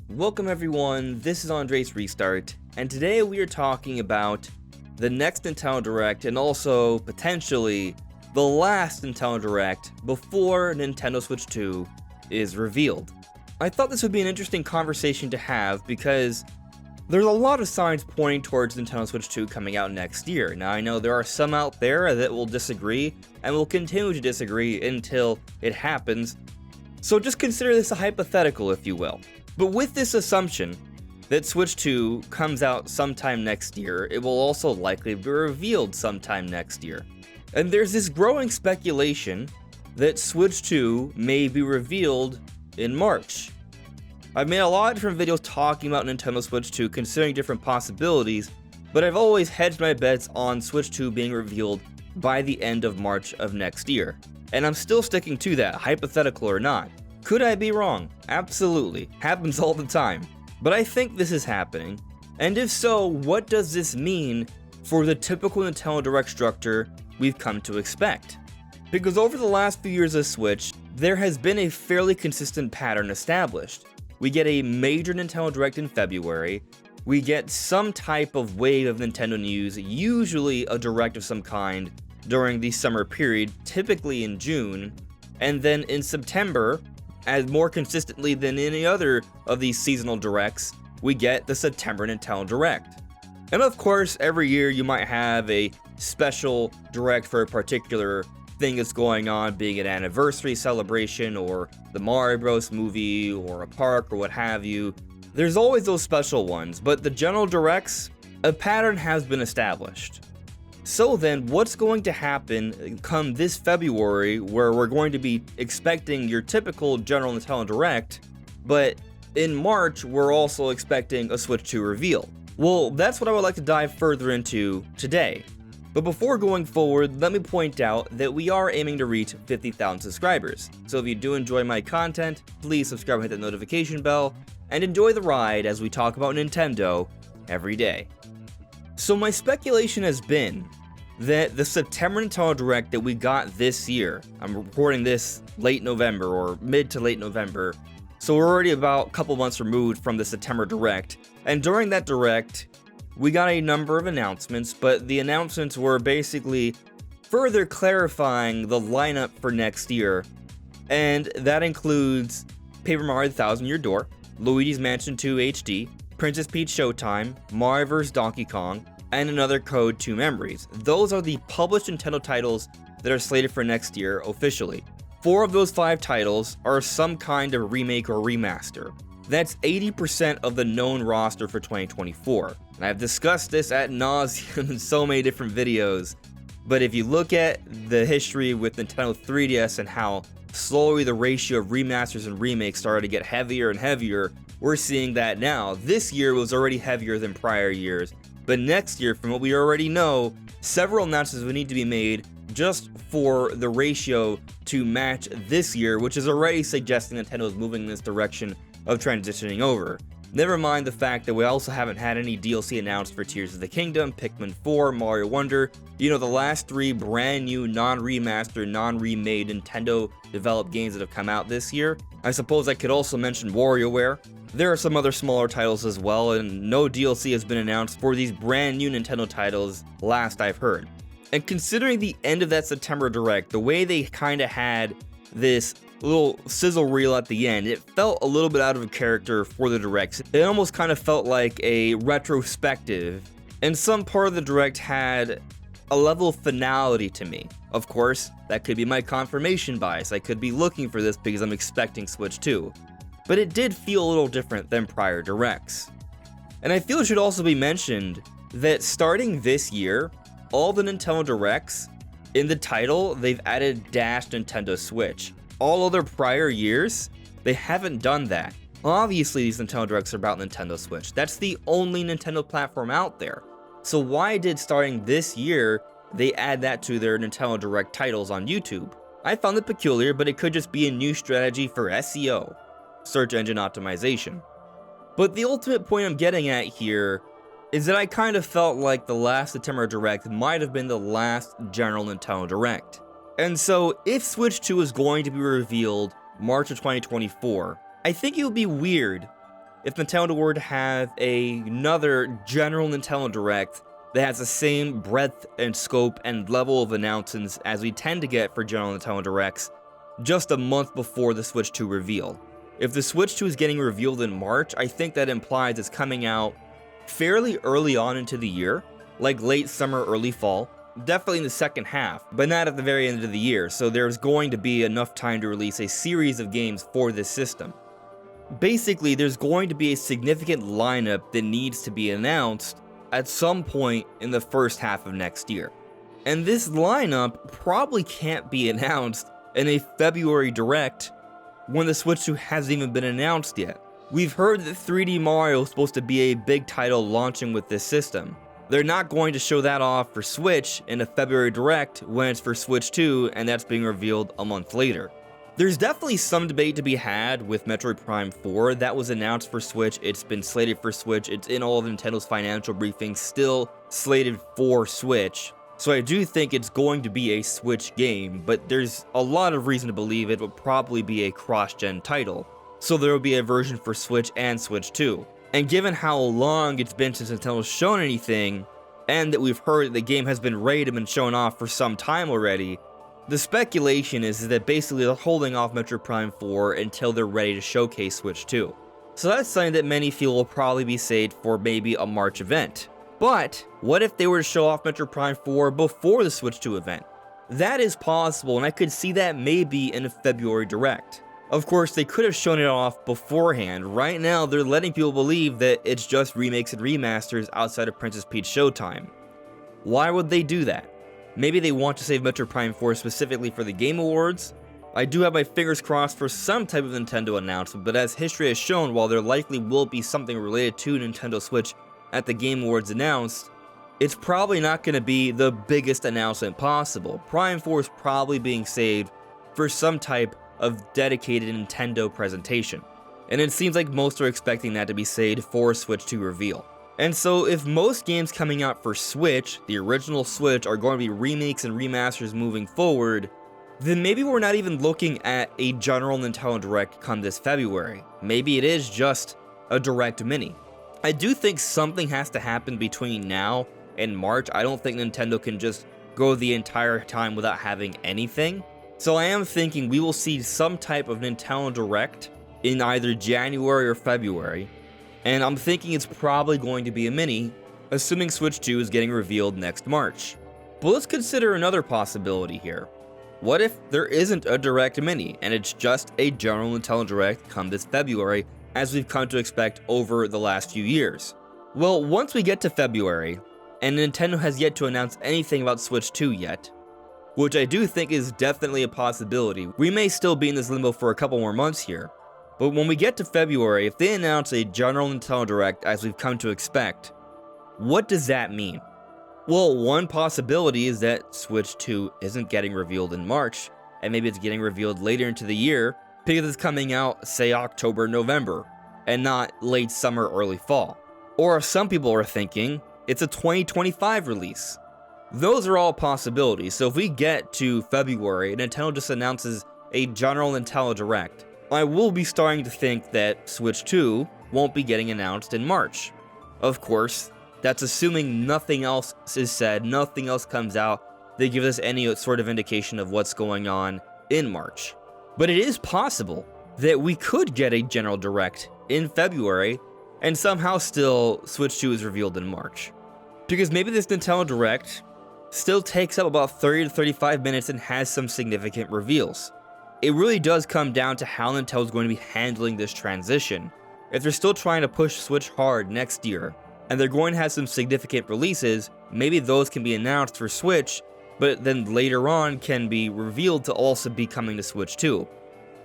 Welcome everyone, this is Andre's Restart, and today we are talking about the next Nintendo Direct and also, potentially, the last Nintendo Direct before Nintendo Switch 2 is revealed. I thought this would be an interesting conversation to have because there's a lot of signs pointing towards Nintendo Switch 2 coming out next year. Now I know there are some out there that will disagree and will continue to disagree until it happens, so just consider this a hypothetical if you will. But with this assumption that Switch 2 comes out sometime next year, it will also likely be revealed sometime next year. And there's this growing speculation that Switch 2 may be revealed in March. I've made a lot of different videos talking about Nintendo Switch 2, considering different possibilities, but I've always hedged my bets on Switch 2 being revealed by the end of March of next year. And I'm still sticking to that, hypothetical or not. Could I be wrong? Absolutely. Happens all the time. But I think this is happening. And if so, what does this mean for the typical Nintendo Direct structure we've come to expect? Because over the last few years of Switch, there has been a fairly consistent pattern established. We get a major Nintendo Direct in February, we get some type of wave of Nintendo news, usually a Direct of some kind, during the summer period, typically in June, and then in September, as more consistently than any other of these seasonal directs, we get the September Nintendo Direct. And of course, every year you might have a special direct for a particular thing that's going on, being an anniversary celebration, or the Mario Bros. Movie, or a park, or what have you. There's always those special ones, but the general directs, a pattern has been established. So then, what's going to happen come this February, where we're going to be expecting your typical general Nintendo Direct, but in March, we're also expecting a Switch 2 reveal? Well, that's what I would like to dive further into today. But before going forward, let me point out that we are aiming to reach 50,000 subscribers. So if you do enjoy my content, please subscribe and hit that notification bell, and enjoy the ride as we talk about Nintendo every day. So my speculation has been that the September Nintendo Direct that we got this year, I'm recording this late November or mid to late November, so we're already about a couple months removed from the September Direct, and during that Direct, we got a number of announcements, but the announcements were basically further clarifying the lineup for next year, and that includes Paper Mario The Thousand Year Door, Luigi's Mansion 2 HD, Princess Peach Showtime, Mario vs. Donkey Kong, and another Code 2 Memories. Those are the published Nintendo titles that are slated for next year officially. 4 of those 5 titles are some kind of remake or remaster. That's 80% of the known roster for 2024. And I've discussed this ad nauseum in so many different videos, but if you look at the history with Nintendo 3DS and how slowly the ratio of remasters and remakes started to get heavier and heavier, we're seeing that now. This year was already heavier than prior years, but next year, from what we already know, several announcements would need to be made just for the ratio to match this year, which is already suggesting Nintendo is moving in this direction of transitioning over. Never mind the fact that we also haven't had any DLC announced for Tears of the Kingdom, Pikmin 4, Mario Wonder, the last 3 brand new, non-remastered, non-remade Nintendo-developed games that have come out this year. I suppose I could also mention WarioWare. There are some other smaller titles as well, and no DLC has been announced for these brand new Nintendo titles, last I've heard. And considering the end of that September Direct, the way they kinda had this little sizzle reel at the end, it felt a little bit out of character for the Direct. It almost kind of felt like a retrospective, and some part of the Direct had a level of finality to me. Of course, that could be my confirmation bias. I could be looking for this because I'm expecting Switch 2. But it did feel a little different than prior Directs. And I feel it should also be mentioned that starting this year, all the Nintendo Directs, in the title, they've added Dash Nintendo Switch. All other prior years, they haven't done that. Obviously, these Nintendo Directs are about Nintendo Switch. That's the only Nintendo platform out there. So why did, starting this year, they add that to their Nintendo Direct titles on YouTube? I found it peculiar, but it could just be a new strategy for SEO, search engine optimization. But the ultimate point I'm getting at here is that I kind of felt like the last September Direct might have been the last general Nintendo Direct. And so, if Switch 2 is going to be revealed March of 2024, I think it would be weird if Nintendo were to have another general Nintendo Direct that has the same breadth and scope and level of announcements as we tend to get for general Nintendo Directs just a month before the Switch 2 reveal. If the Switch 2 is getting revealed in March, I think that implies it's coming out fairly early on into the year, like late summer, early fall, definitely in the second half, but not at the very end of the year, so there's going to be enough time to release a series of games for this system. Basically, there's going to be a significant lineup that needs to be announced at some point in the first half of next year. And this lineup probably can't be announced in a February Direct when the Switch 2 hasn't even been announced yet. We've heard that 3D Mario is supposed to be a big title launching with this system. They're not going to show that off for Switch in a February Direct when it's for Switch 2 and that's being revealed a month later. There's definitely some debate to be had with Metroid Prime 4 that was announced for Switch, it's been slated for Switch, it's in all of Nintendo's financial briefings, still slated for Switch. So I do think it's going to be a Switch game, but there's a lot of reason to believe it will probably be a cross-gen title. So there will be a version for Switch and Switch 2. And given how long it's been since Nintendo's shown anything, and that we've heard that the game has been rated and shown off for some time already, the speculation is that basically they're holding off Metroid Prime 4 until they're ready to showcase Switch 2. So that's something that many feel will probably be saved for maybe a March event. But what if they were to show off Metroid Prime 4 before the Switch 2 event? That is possible, and I could see that maybe in a February Direct. Of course, they could have shown it off beforehand. Right now, they're letting people believe that it's just remakes and remasters outside of Princess Peach Showtime. Why would they do that? Maybe they want to save Metroid Prime 4 specifically for the Game Awards? I do have my fingers crossed for some type of Nintendo announcement, but as history has shown, while there likely will be something related to Nintendo Switch at the Game Awards announced, it's probably not going to be the biggest announcement possible. Prime 4 is probably being saved for some type of dedicated Nintendo presentation. And it seems like most are expecting that to be saved for Switch 2 reveal. And so if most games coming out for Switch, the original Switch, are going to be remakes and remasters moving forward, then maybe we're not even looking at a general Nintendo Direct come this February. Maybe it is just a Direct Mini. I do think something has to happen between now and March. I don't think Nintendo can just go the entire time without having anything. So I am thinking we will see some type of Nintendo Direct in either January or February, and I'm thinking it's probably going to be a mini, assuming Switch 2 is getting revealed next March. But let's consider another possibility here. What if there isn't a Direct Mini, and it's just a general Nintendo Direct come this February, as we've come to expect over the last few years? Well, once we get to February, and Nintendo has yet to announce anything about Switch 2 yet, which I do think is definitely a possibility. We may still be in this limbo for a couple more months here, but when we get to February, if they announce a general Nintendo Direct as we've come to expect, what does that mean? Well, one possibility is that Switch 2 isn't getting revealed in March, and maybe it's getting revealed later into the year because it's coming out, say, October, November, and not late summer, early fall. Or some people are thinking it's a 2025 release. Those are all possibilities, so if we get to February and Nintendo just announces a general Nintendo Direct, I will be starting to think that Switch 2 won't be getting announced in March. Of course, that's assuming nothing else is said, nothing else comes out that gives us any sort of indication of what's going on in March. But it is possible that we could get a general Direct in February and somehow still Switch 2 is revealed in March. Because maybe this Nintendo Direct still takes up about 30 to 35 minutes and has some significant reveals. It really does come down to how Nintendo's going to be handling this transition. If they're still trying to push Switch hard next year, and they're going to have some significant releases, maybe those can be announced for Switch, but then later on can be revealed to also be coming to Switch 2.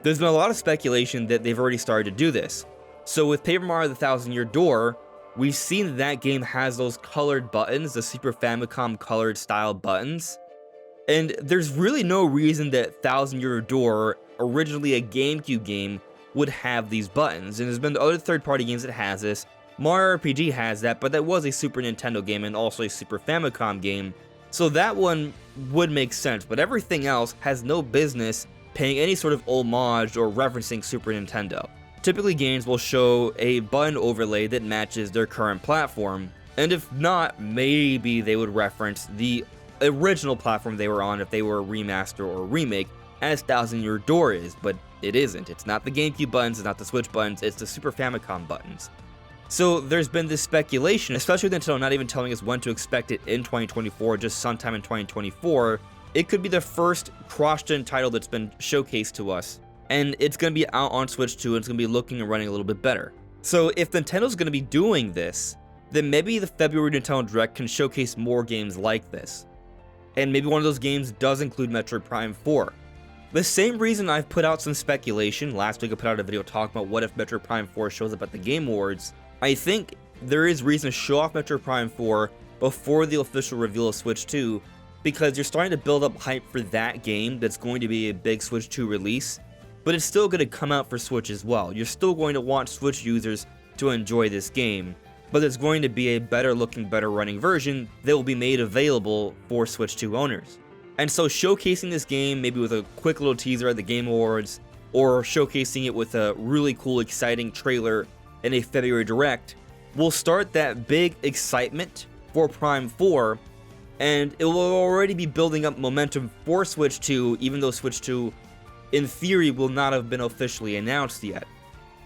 There's been a lot of speculation that they've already started to do this. So with Paper Mario: The Thousand Year Door, we've seen that that game has those colored buttons, the Super Famicom colored style buttons. And there's really no reason that Thousand Year Door, originally a GameCube game, would have these buttons. And there's been other third-party games that has this. Mario RPG has that, but that was a Super Nintendo game and also a Super Famicom game. So that one would make sense, but everything else has no business paying any sort of homage or referencing Super Nintendo. Typically, games will show a button overlay that matches their current platform, and if not, maybe they would reference the original platform they were on if they were a remaster or a remake, as Thousand Year Door is, but it isn't. It's not the GameCube buttons, it's not the Switch buttons, it's the Super Famicom buttons. So there's been this speculation, especially with Nintendo not even telling us when to expect it in 2024, just sometime in 2024. It could be the first cross-gen title that's been showcased to us, and it's going to be out on Switch 2, and it's going to be looking and running a little bit better. So if Nintendo's going to be doing this, then maybe the February Nintendo Direct can showcase more games like this. And maybe one of those games does include Metroid Prime 4. The same reason I've put out some speculation, last week I put out a video talking about what if Metroid Prime 4 shows up at the Game Awards. I think there is reason to show off Metroid Prime 4 before the official reveal of Switch 2, because you're starting to build up hype for that game that's going to be a big Switch 2 release, but it's still going to come out for Switch as well. You're still going to want Switch users to enjoy this game, but there's going to be a better looking, better running version that will be made available for Switch 2 owners. And so showcasing this game maybe with a quick little teaser at the Game Awards, or showcasing it with a really cool, exciting trailer in a February Direct, will start that big excitement for Prime 4, and it will already be building up momentum for Switch 2, even though Switch 2, in theory, will not have been officially announced yet.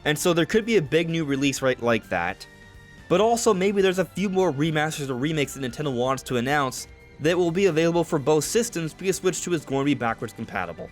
And so there could be a big new release right like that, but also maybe there's a few more remasters or remakes that Nintendo wants to announce that will be available for both systems, because Switch 2 is going to be backwards compatible.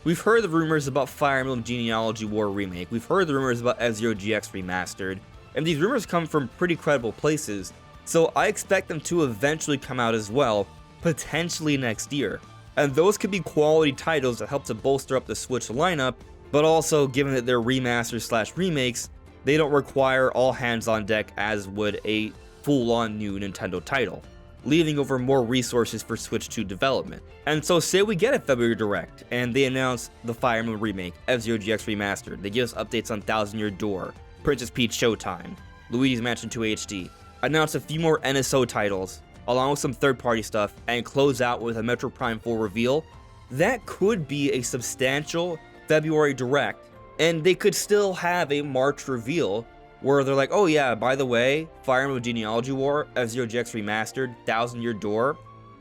We've heard the rumors about Fire Emblem Genealogy War Remake, we've heard the rumors about F-Zero GX Remastered, and these rumors come from pretty credible places, so I expect them to eventually come out as well, potentially next year. And those could be quality titles that help to bolster up the Switch lineup, but also, given that they're remasters / remakes, they don't require all hands on deck as would a full-on new Nintendo title, leaving over more resources for Switch 2 development. And so say we get a February Direct, and they announce the Fire Emblem Remake, F-Zero GX Remastered, they give us updates on Thousand Year Door, Princess Peach Showtime, Luigi's Mansion 2 HD, announce a few more NSO titles, along with some third-party stuff, and close out with a Metroid Prime 4 reveal, that could be a substantial February Direct, and they could still have a March reveal where they're like, oh yeah, by the way, Fire Emblem Genealogy War, F-Zero GX Remastered, Thousand Year Door,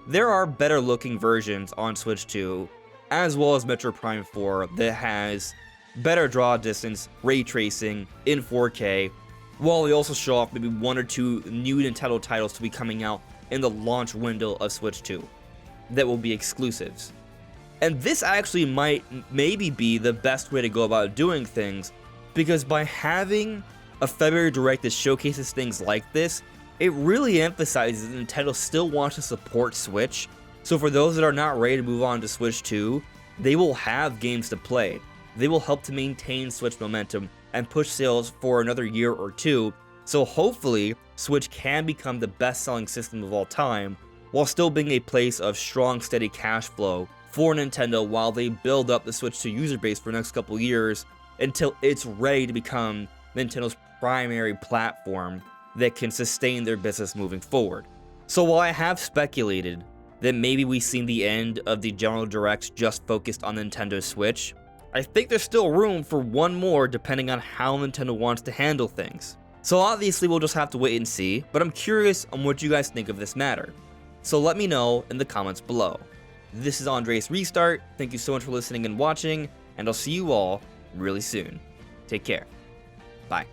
there are better looking versions on Switch 2, as well as Metroid Prime 4 that has better draw distance, ray tracing in 4K, while they also show off maybe one or two new Nintendo titles to be coming out in the launch window of Switch 2 that will be exclusives. And this actually might maybe be the best way to go about doing things, because by having a February Direct that showcases things like this, it really emphasizes that Nintendo still wants to support Switch. So for those that are not ready to move on to Switch 2, they will have games to play. They will help to maintain Switch momentum and push sales for another year or two, so hopefully Switch can become the best-selling system of all time, while still being a place of strong, steady cash flow for Nintendo while they build up the Switch 2 user base for the next couple years until it's ready to become Nintendo's primary platform that can sustain their business moving forward. So while I have speculated that maybe we've seen the end of the general directs just focused on Nintendo Switch, I think there's still room for one more depending on how Nintendo wants to handle things. So obviously we'll just have to wait and see, but I'm curious on what you guys think of this matter. So let me know in the comments below. This is Andres Restart, thank you so much for listening and watching, and I'll see you all really soon. Take care. Bye.